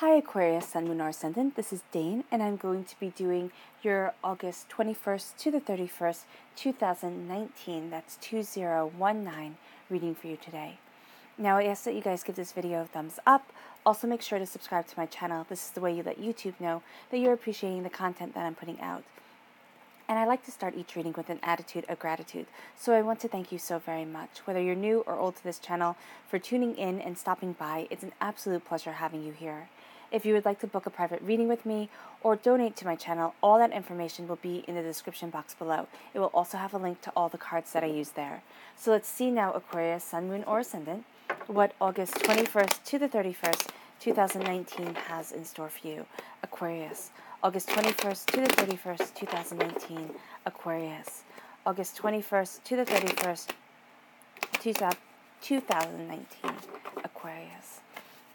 Hi Aquarius, Sun, Moon, or Ascendant. This is Dane, and I'm going to be doing your August 21st to the 31st, 2019, that's 2019, reading for you today. Now, I ask that you guys give this video a thumbs up. Also, make sure to subscribe to my channel. This is the way you let YouTube know that you're appreciating the content that I'm putting out. And I like to start each reading with an attitude of gratitude. So I want to thank you so very much. Whether you're new or old to this channel, for tuning in and stopping by, it's an absolute pleasure having you here. If you would like to book a private reading with me or donate to my channel, all that information will be in the description box below. It will also have a link to all the cards that I use there. So let's see now, Aquarius, Sun, Moon, or Ascendant, what August 21st to the 31st, 2019 has in store for you. Aquarius, August 21st to the 31st, 2019, Aquarius. August 21st to the 31st, 2019, Aquarius.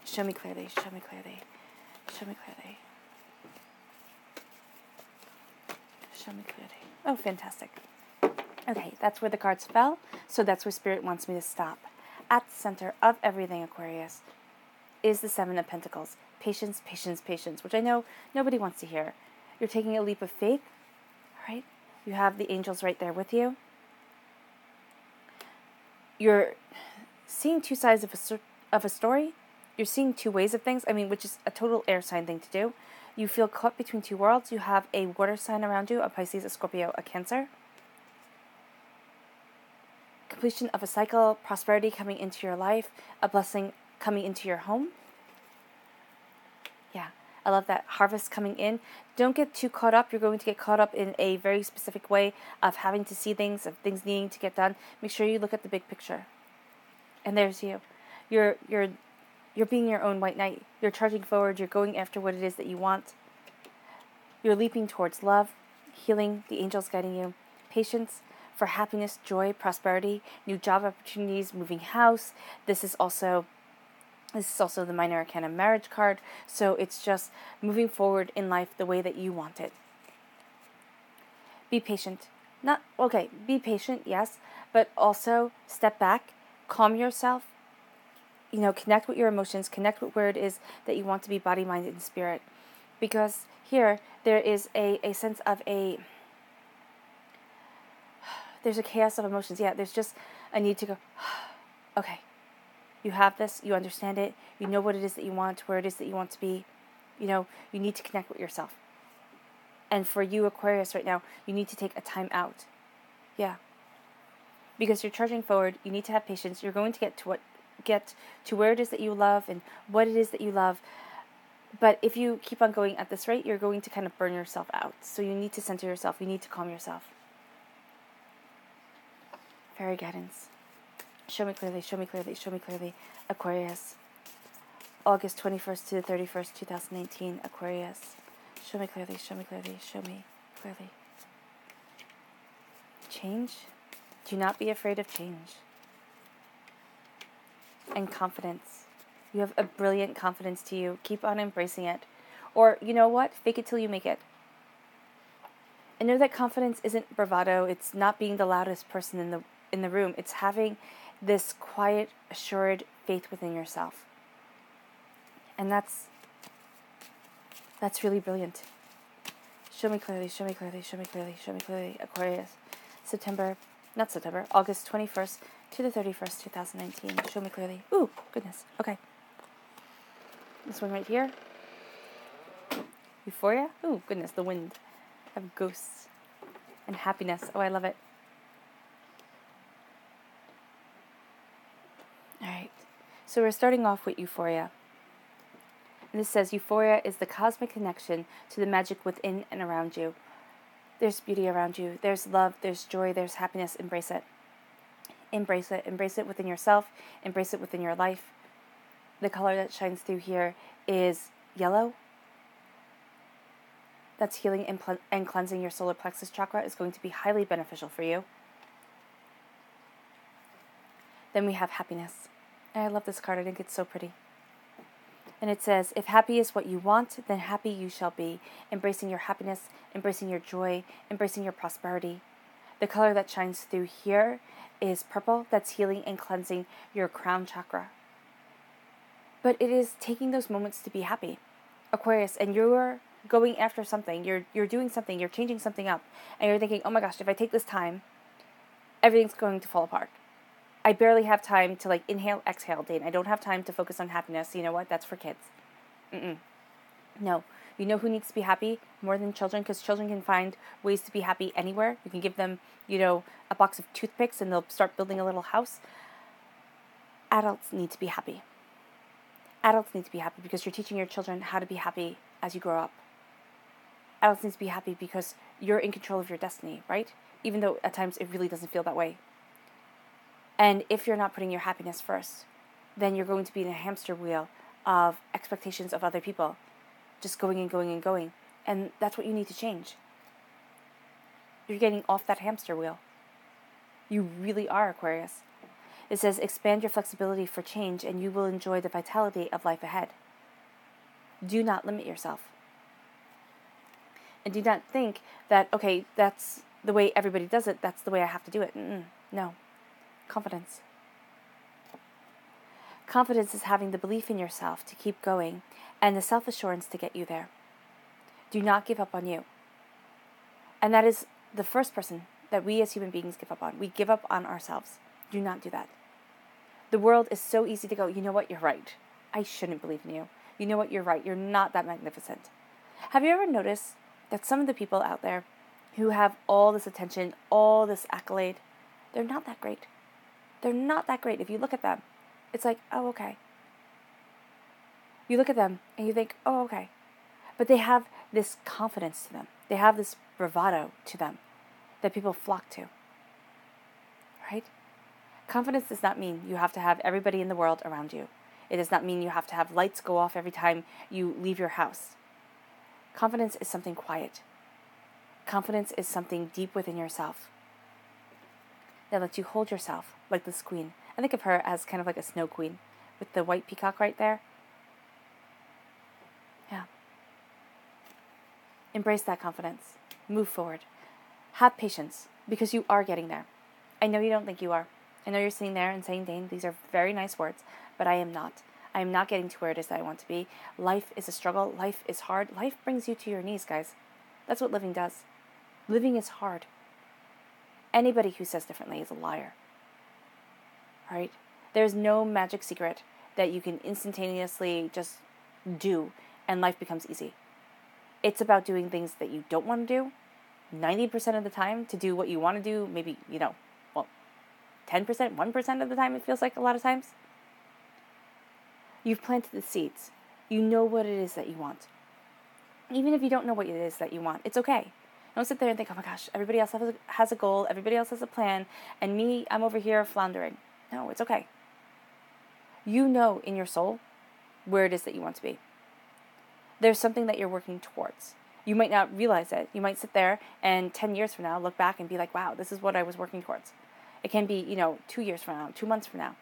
Show me clearly, show me clearly, show me clearly. Show me clearly. Oh, fantastic. Okay, that's where the cards fell, so that's where Spirit wants me to stop. At the center of everything, Aquarius, is the Seven of Pentacles. Patience, patience, patience, which I know nobody wants to hear. You're taking a leap of faith, right? You have the angels right there with you. You're seeing two sides of a story. You're seeing two ways of things, which is a total air sign thing to do. You feel caught between two worlds. You have a water sign around you, a Pisces, a Scorpio, a Cancer. Completion of a cycle, prosperity coming into your life, a blessing coming into your home. Yeah, I love that. Harvest coming in. Don't get too caught up. You're going to get caught up in a very specific way of having to see things, of things needing to get done. Make sure you look at the big picture. And there's you. You're being your own white knight. You're charging forward. You're going after what it is that you want. You're leaping towards love, healing, the angels guiding you, patience for happiness, joy, prosperity, new job opportunities, moving house. This is also the Minor Arcana marriage card. So it's just moving forward in life the way that you want it. Be patient. Be patient, yes, but also step back, calm yourself. Connect with your emotions, connect with where it is that you want to be, body, mind, and spirit. Because here, there is a sense of there's a chaos of emotions. Yeah, there's just a need to go, okay, you have this, you understand it, you know what it is that you want, where it is that you want to be. You need to connect with yourself. And for you, Aquarius, right now, you need to take a time out. Yeah. Because you're charging forward, you need to have patience. You're going to get to where it is that you love and what it is that you love. But if you keep on going at this rate, you're going to kind of burn yourself out. So you need to center yourself. You need to calm yourself. Fairy guidance. Show me clearly, show me clearly, show me clearly. Aquarius. August 21st to the 31st, 2019. Aquarius. Show me clearly, show me clearly, show me clearly. Change. Do not be afraid of change. And confidence. You have a brilliant confidence to you. Keep on embracing it. Or, you know what? Fake it till you make it. And know that confidence isn't bravado. It's not being the loudest person in the room. It's having this quiet, assured faith within yourself. And that's really brilliant. Show me clearly, show me clearly, show me clearly, show me clearly. Aquarius. August 21st to the 31st, 2019. Show me clearly. Ooh, goodness. Okay. This one right here. Euphoria. Ooh, goodness, the wind. I have ghosts. And happiness. Oh, I love it. Alright. So we're starting off with Euphoria. And this says, Euphoria is the cosmic connection to the magic within and around you. There's beauty around you. There's love. There's joy. There's happiness. Embrace it. Embrace it. Embrace it within yourself. Embrace it within your life. The color that shines through here is yellow. That's healing and cleansing your solar plexus chakra. Is going to be highly beneficial for you. Then we have happiness. And I love this card. I think it's so pretty. And it says, if happy is what you want, then happy you shall be. Embracing your happiness, embracing your joy, embracing your prosperity. The color that shines through here is purple. That's healing and cleansing your crown chakra. But it is taking those moments to be happy. Aquarius, and you're going after something, you're doing something, you're changing something up, and you're thinking, oh my gosh, if I take this time, everything's going to fall apart. I barely have time to inhale, exhale, Dane. I don't have time to focus on happiness. You know what? That's for kids. No. You know who needs to be happy more than children? Because children can find ways to be happy anywhere. You can give them, a box of toothpicks and they'll start building a little house. Adults need to be happy. Adults need to be happy because you're teaching your children how to be happy as you grow up. Adults need to be happy because you're in control of your destiny, right? Even though at times it really doesn't feel that way. And if you're not putting your happiness first, then you're going to be in a hamster wheel of expectations of other people, just going and going and going. And that's what you need to change. You're getting off that hamster wheel. You really are, Aquarius. It says, expand your flexibility for change and you will enjoy the vitality of life ahead. Do not limit yourself. And do not think that, okay, that's the way everybody does it, that's the way I have to do it. No. Confidence. Confidence is having the belief in yourself to keep going and the self-assurance to get you there. Do not give up on you. And that is the first person that we as human beings give up on. We give up on ourselves. Do not do that. The world is so easy to go, you know what, you're right. I shouldn't believe in you. You know what, you're right. You're not that magnificent. Have you ever noticed that some of the people out there who have all this attention, all this accolade, they're not that great. They're not that great. If you look at them, it's like, oh, okay. You look at them and you think, oh, okay. But they have this confidence to them. They have this bravado to them that people flock to. Right? Confidence does not mean you have to have everybody in the world around you. It does not mean you have to have lights go off every time you leave your house. Confidence is something quiet. Confidence is something deep within yourself that lets you hold yourself like this queen. I think of her as kind of like a snow queen with the white peacock right there. Yeah. Embrace that confidence. Move forward. Have patience because you are getting there. I know you don't think you are. I know you're sitting there and saying, Dane, these are very nice words, but I am not. I am not getting to where it is that I want to be. Life is a struggle. Life is hard. Life brings you to your knees, guys. That's what living does. Living is hard. Anybody who says differently is a liar. All right? There's no magic secret that you can instantaneously just do and life becomes easy. It's about doing things that you don't want to do 90% of the time to do what you want to do, maybe, 10%, 1% of the time, it feels like a lot of times. You've planted the seeds. You know what it is that you want. Even if you don't know what it is that you want, it's okay. Don't sit there and think, oh my gosh, everybody else has a goal, everybody else has a plan, and me, I'm over here floundering. No, it's okay. You know in your soul where it is that you want to be. There's something that you're working towards. You might not realize it. You might sit there and 10 years from now look back and be like, wow, this is what I was working towards. It can be, 2 years from now, 2 months from now,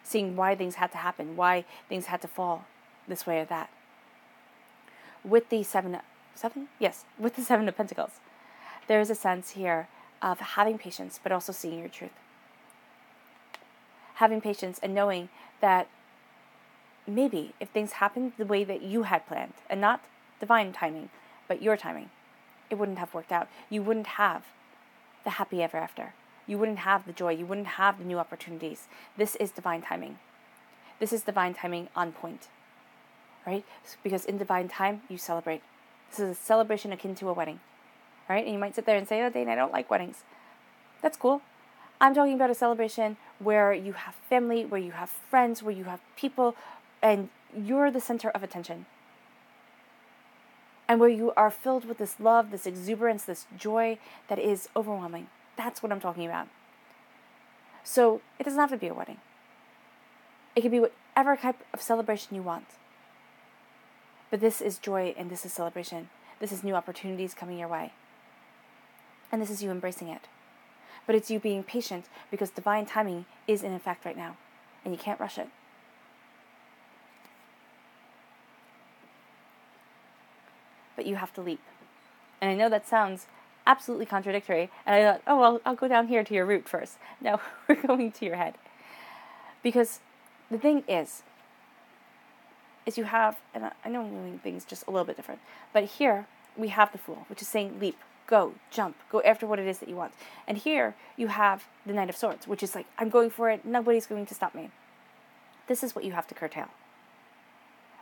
seeing why things had to happen, why things had to fall this way or that. With the Seven of Pentacles, there is a sense here of having patience, but also seeing your truth. Having patience and knowing that maybe if things happened the way that you had planned, and not divine timing, but your timing, it wouldn't have worked out. You wouldn't have the happy ever after. You wouldn't have the joy. You wouldn't have the new opportunities. This is divine timing. This is divine timing on point. Right? Because in divine time, you celebrate. This is a celebration akin to a wedding. Right? And you might sit there and say, oh, Dane, I don't like weddings. That's cool. I'm talking about a celebration where you have family, where you have friends, where you have people, and you're the center of attention. And where you are filled with this love, this exuberance, this joy that is overwhelming. That's what I'm talking about. So it doesn't have to be a wedding. It can be whatever type of celebration you want. But this is joy and this is celebration. This is new opportunities coming your way. And this is you embracing it. But it's you being patient because divine timing is in effect right now. And you can't rush it. But you have to leap. And I know that sounds absolutely contradictory. And I thought, oh, well, I'll go down here to your root first. No, we're going to your head. Because the thing is is you have, and I know I'm doing things just a little bit different, but here we have the Fool, which is saying leap, go, jump, go after what it is that you want. And here you have the Knight of Swords, which is like, I'm going for it, nobody's going to stop me. This is what you have to curtail.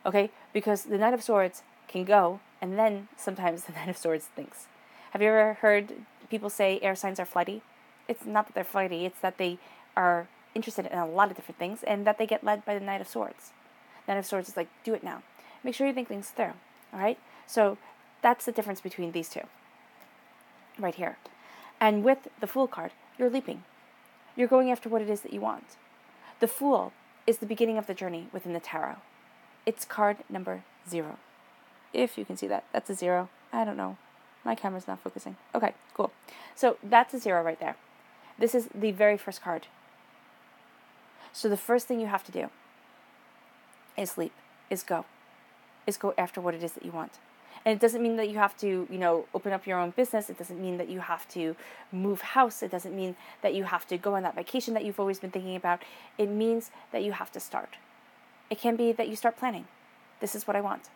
Okay? Because the Knight of Swords can go, and then sometimes the Knight of Swords thinks. Have you ever heard people say air signs are flighty? It's not that they're flighty, it's that they are interested in a lot of different things, and that they get led by the Knight of Swords. Knight of Swords is like, do it now. Make sure you think things through. Alright? So that's the difference between these two. Right here. And with the Fool card, you're leaping. You're going after what it is that you want. The Fool is the beginning of the journey within the tarot. It's card number 0. If you can see that. That's a 0. I don't know. My camera's not focusing. Okay, cool. So that's a 0 right there. This is the very first card. So the first thing you have to do is leap, is go after what it is that you want. And it doesn't mean that you have to, open up your own business. It doesn't mean that you have to move house. It doesn't mean that you have to go on that vacation that you've always been thinking about. It means that you have to start. It can be that you start planning. This is what I want.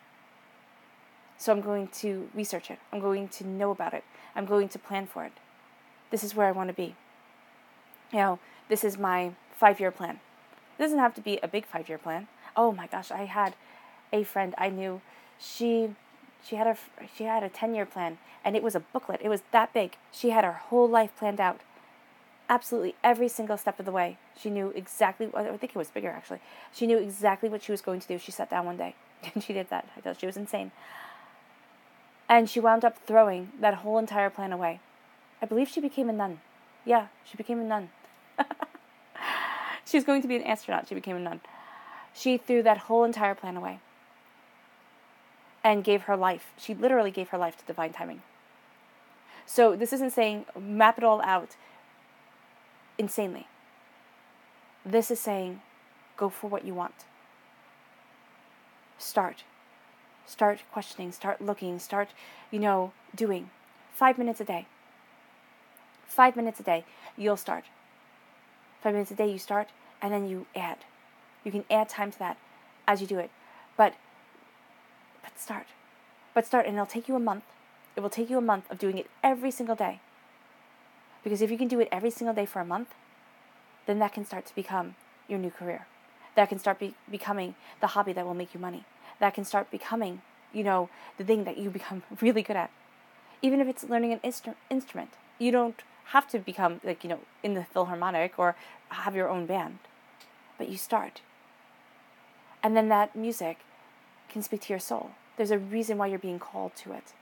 So I'm going to research it. I'm going to know about it. I'm going to plan for it. This is where I want to be. This is my 5-year plan. It doesn't have to be a big 5-year plan. Oh my gosh, I had a friend I knew. She had a 10-year plan, and it was a booklet. It was that big. She had her whole life planned out. Absolutely every single step of the way. She knew exactly, I think it was bigger actually. She knew exactly what she was going to do. She sat down one day and she did that. I thought she was insane. And she wound up throwing that whole entire plan away. I believe she became a nun. Yeah, she became a nun. She was going to be an astronaut. She became a nun. She threw that whole entire plan away and gave her life. She literally gave her life to divine timing. So this isn't saying map it all out insanely. This is saying go for what you want. Start questioning, start looking, start, doing. 5 minutes a day. 5 minutes a day, you'll start. 5 minutes a day you start, and then you add. You can add time to that as you do it. But start. And it'll take you a month. It will take you a month of doing it every single day. Because if you can do it every single day for a month, then that can start to become your new career. That can start becoming the hobby that will make you money. That can start becoming, the thing that you become really good at. Even if it's learning an instrument. You don't have to become, in the Philharmonic or have your own band. But you start. And then that music can speak to your soul. There's a reason why you're being called to it.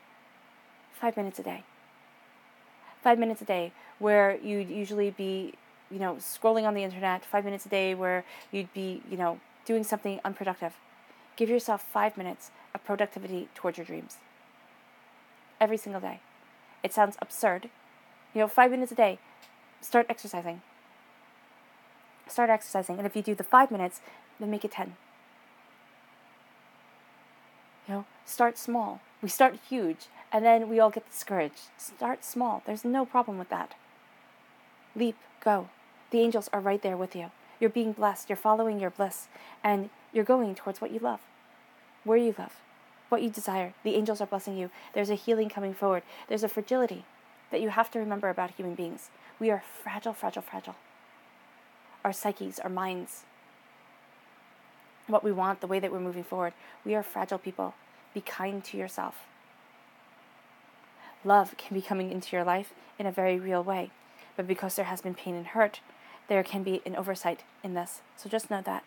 5 minutes a day. 5 minutes a day where you'd usually be, scrolling on the internet. 5 minutes a day where you'd be, doing something unproductive. Give yourself 5 minutes of productivity towards your dreams. Every single day. It sounds absurd. 5 minutes a day. Start exercising. And if you do the 5 minutes, then make it 10. Start small. We start huge, and then we all get discouraged. Start small. There's no problem with that. Leap, go. The angels are right there with you. You're being blessed. You're following your bliss, and you're going towards what you love, where you love, what you desire. The angels are blessing you. There's a healing coming forward. There's a fragility that you have to remember about human beings. We are fragile, fragile, fragile. Our psyches, our minds, what we want, the way that we're moving forward. We are fragile people. Be kind to yourself. Love can be coming into your life in a very real way. But because there has been pain and hurt, there can be an oversight in this. So just know that.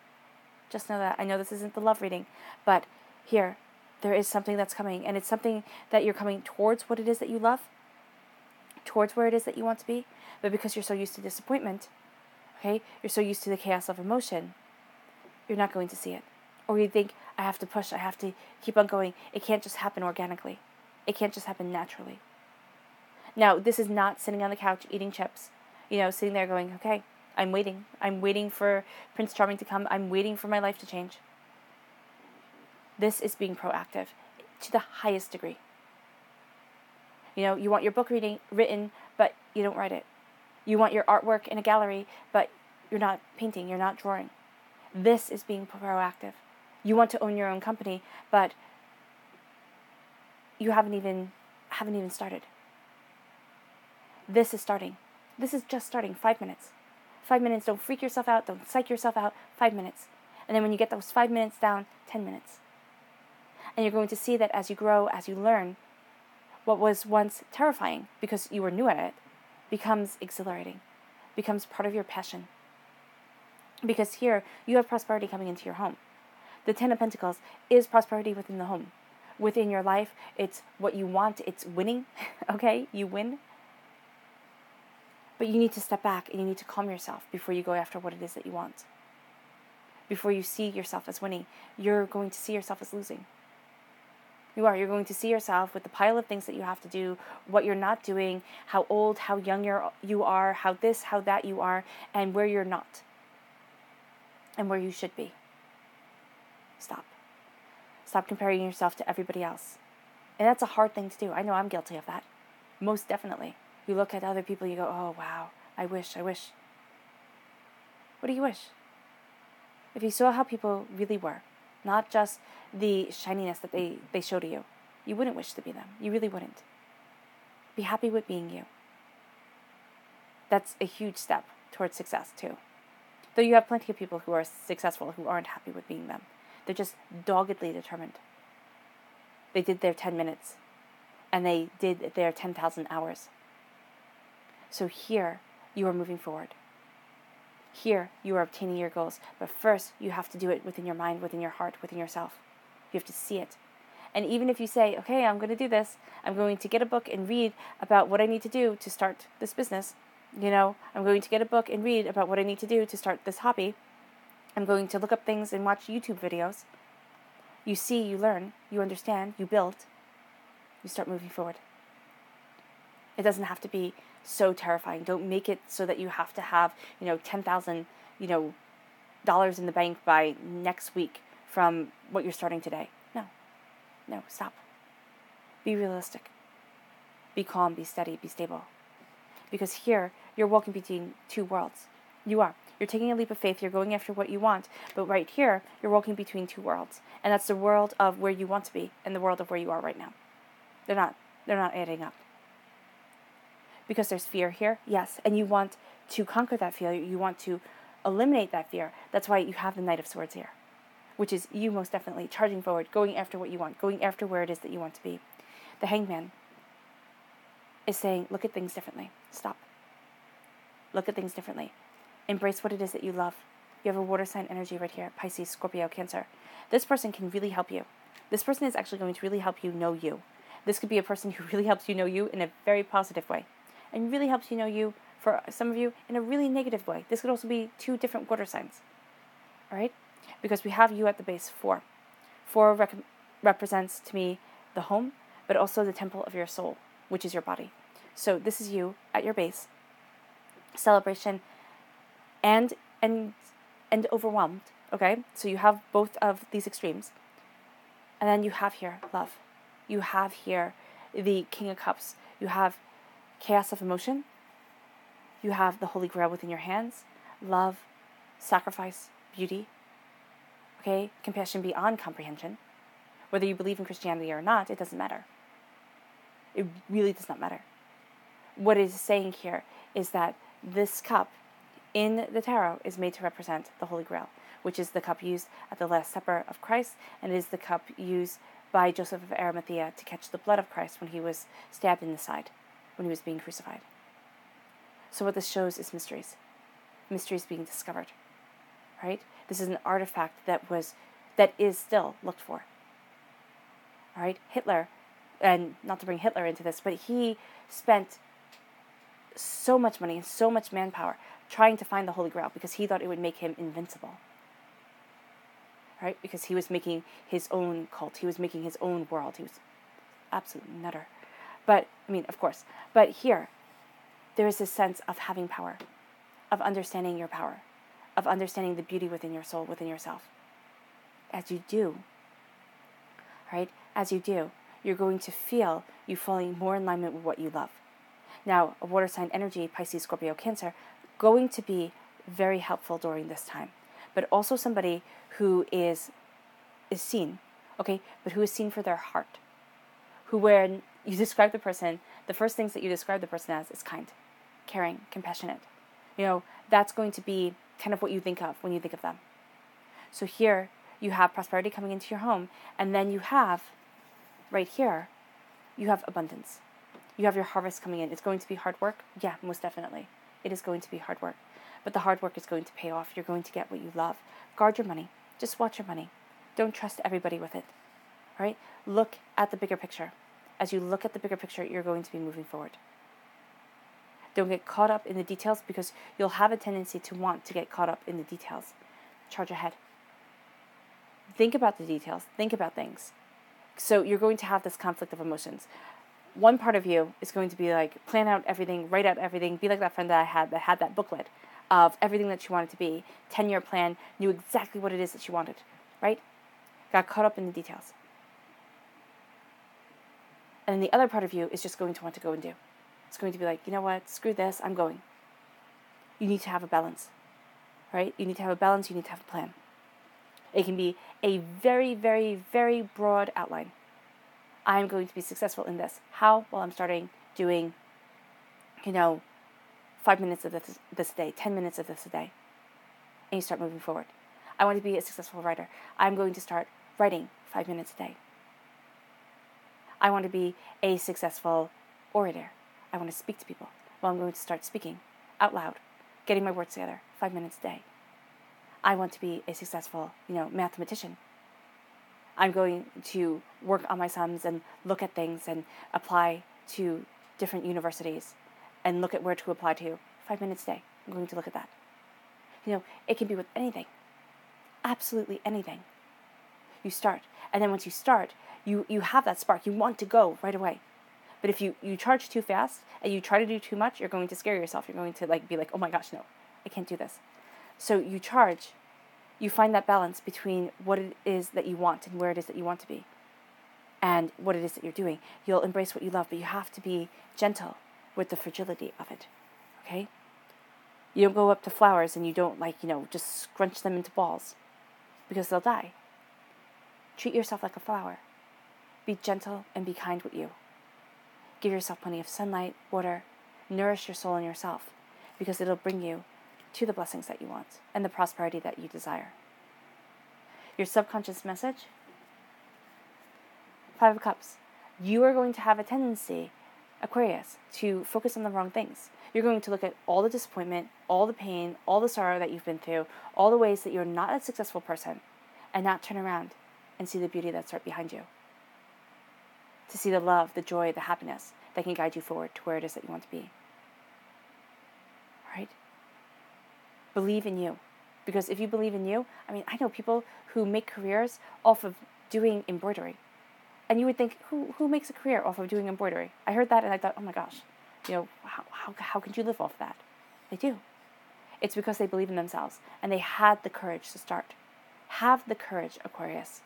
Just know that. I know this isn't the love reading, but here, there is something that's coming. And it's something that you're coming towards what it is that you love, towards where it is that you want to be. But because you're so used to disappointment, okay, you're so used to the chaos of emotion, you're not going to see it. Or you think, I have to push, I have to keep on going. It can't just happen organically. It can't just happen naturally. Now, this is not sitting on the couch eating chips, sitting there going, okay, I'm waiting. I'm waiting for Prince Charming to come. I'm waiting for my life to change. This is being proactive to the highest degree. You want your book written, but you don't write it. You want your artwork in a gallery, but you're not painting, you're not drawing. This is being proactive. You want to own your own company, but you haven't even started. This is starting. This is just starting. 5 minutes. 5 minutes. Don't freak yourself out. Don't psych yourself out. 5 minutes. And then when you get those 5 minutes down, 10 minutes. And you're going to see that as you grow, as you learn, what was once terrifying because you were new at it becomes exhilarating, becomes part of your passion. Because here, you have prosperity coming into your home. The Ten of Pentacles is prosperity within the home. Within your life, it's what you want, it's winning, okay? You win. But you need to step back and you need to calm yourself before you go after what it is that you want. Before you see yourself as winning, you're going to see yourself as losing. You're going to see yourself with the pile of things that you have to do, what you're not doing, how old, how young you are, how this, how that you are, and where you're not. And where you should be. Stop. Stop comparing yourself to everybody else. And that's a hard thing to do. I know I'm guilty of that. Most definitely. You look at other people, you go, oh, wow, I wish. What do you wish? If you saw how people really were, not just the shininess that they show to you, you wouldn't wish to be them. You really wouldn't. Be happy with being you. That's a huge step towards success, too. Though you have plenty of people who are successful who aren't happy with being them. They're just doggedly determined. They did their 10 minutes, and they did their 10,000 hours. So here, you are moving forward. Here, you are obtaining your goals. But first, you have to do it within your mind, within your heart, within yourself. You have to see it. And even if you say, okay, I'm going to do this, I'm going to get a book and read about what I need to do to start this business. I'm going to get a book and read about what I need to do to start this hobby. I'm going to look up things and watch YouTube videos. You see, you learn, you understand, you build. You start moving forward. It doesn't have to be so terrifying. Don't make it so that you have to have, $10,000, dollars in the bank by next week from what you're starting today. No, stop. Be realistic. Be calm, be steady, be stable. Because here, you're walking between two worlds. You are. You're taking a leap of faith. You're going after what you want. But right here, you're walking between two worlds. And that's the world of where you want to be and the world of where you are right now. They're not adding up. Because there's fear here, yes. And you want to conquer that fear. You want to eliminate that fear. That's why you have the Knight of Swords here. Which is you most definitely charging forward, going after what you want, going after where it is that you want to be. The Hangman is saying, look at things differently. Stop. Look at things differently. Embrace what it is that you love. You have a water sign energy right here, Pisces, Scorpio, Cancer. This person can really help you. This person is actually going to really help you know you. This could be a person who really helps you know you in a very positive way. And really helps you know you, for some of you, in a really negative way. This could also be two different water signs. All right? Because we have you at the base, 4. 4 represents to me the home, but also the temple of your soul, which is your body. So this is you at your base. Celebration and overwhelmed, okay? So you have both of these extremes. And then you have here love. You have here the King of Cups. You have chaos of emotion. You have the Holy Grail within your hands. Love, sacrifice, beauty. Okay? Compassion beyond comprehension. Whether you believe in Christianity or not, it doesn't matter. It really does not matter. What it is saying here is that this cup in the tarot is made to represent the Holy Grail, which is the cup used at the Last Supper of Christ, and it is the cup used by Joseph of Arimathea to catch the blood of Christ when he was stabbed in the side, when he was being crucified. So what this shows is mysteries. Mysteries being discovered. Right? This is an artifact that is still looked for. All right? Hitler, and not to bring Hitler into this, but he spent so much money and so much manpower trying to find the Holy Grail because he thought it would make him invincible. Right? Because he was making his own cult. He was making his own world. He was absolute nutter. But, of course. But here, there is this sense of having power, of understanding your power, of understanding the beauty within your soul, within yourself. As you do, right? As you do, you're going to feel you falling more in alignment with what you love. Now, a water sign energy, Pisces, Scorpio, Cancer, going to be very helpful during this time. But also somebody who is is seen, okay? But who is seen for their heart. Who, when you describe the person, the first things that you describe the person as is kind, caring, compassionate. That's going to be kind of what you think of when you think of them. So here, you have prosperity coming into your home, and then you have, right here, you have abundance. You have your harvest coming in. It's going to be hard work? Yeah, most definitely. It is going to be hard work. But the hard work is going to pay off. You're going to get what you love. Guard your money. Just watch your money. Don't trust everybody with it. All right? Look at the bigger picture. As you look at the bigger picture, you're going to be moving forward. Don't get caught up in the details, because you'll have a tendency to want to get caught up in the details. Charge ahead. Think about the details. Think about things. So you're going to have this conflict of emotions. One part of you is going to be like, plan out everything, write out everything, be like that friend that I had that had that booklet of everything that she wanted to be, 10-year plan, knew exactly what it is that she wanted, right? Got caught up in the details. And then the other part of you is just going to want to go and do. It's going to be like, you know what, screw this, I'm going. You need to have a balance, right? You need to have a balance, you need to have a plan. It can be a very, very, very broad outline. I'm going to be successful in this. How? Well, I'm starting doing, 5 minutes of this a day, 10 minutes of this a day. And you start moving forward. I want to be a successful writer. I'm going to start writing 5 minutes a day. I want to be a successful orator. I want to speak to people. Well, I'm going to start speaking out loud, getting my words together, 5 minutes a day. I want to be a successful, mathematician. I'm going to work on my sums and look at things and apply to different universities and look at where to apply to. 5 minutes a day. I'm going to look at that. It can be with anything. Absolutely anything. You start. And then once you start, you have that spark. You want to go right away. But if you charge too fast and you try to do too much, you're going to scare yourself. You're going to be like, oh my gosh, no, I can't do this. So you charge. You find that balance between what it is that you want and where it is that you want to be and what it is that you're doing. You'll embrace what you love, but you have to be gentle with the fragility of it, okay? You don't go up to flowers and you don't, just scrunch them into balls because they'll die. Treat yourself like a flower. Be gentle and be kind with you. Give yourself plenty of sunlight, water, nourish your soul and yourself, because it'll bring you to the blessings that you want and the prosperity that you desire. Your subconscious message, 5 of Cups. You are going to have a tendency, Aquarius, to focus on the wrong things. You're going to look at all the disappointment, all the pain, all the sorrow that you've been through, all the ways that you're not a successful person, and not turn around and see the beauty that's right behind you. To see the love, the joy, the happiness that can guide you forward to where it is that you want to be. Right? Believe in you. Because if you believe in you, I know people who make careers off of doing embroidery. And you would think, who makes a career off of doing embroidery? I heard that and I thought, oh my gosh, how can you live off of that? They do. It's because they believe in themselves and they had the courage to start. Have the courage, Aquarius.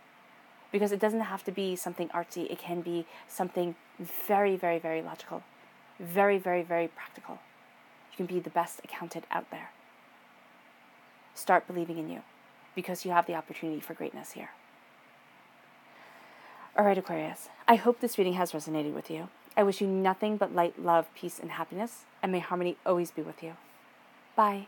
Because it doesn't have to be something artsy. It can be something very, very, very logical. Very, very, very practical. You can be the best accountant out there. Start believing in you, because you have the opportunity for greatness here. All right, Aquarius. I hope this reading has resonated with you. I wish you nothing but light, love, peace, and happiness, and may harmony always be with you. Bye.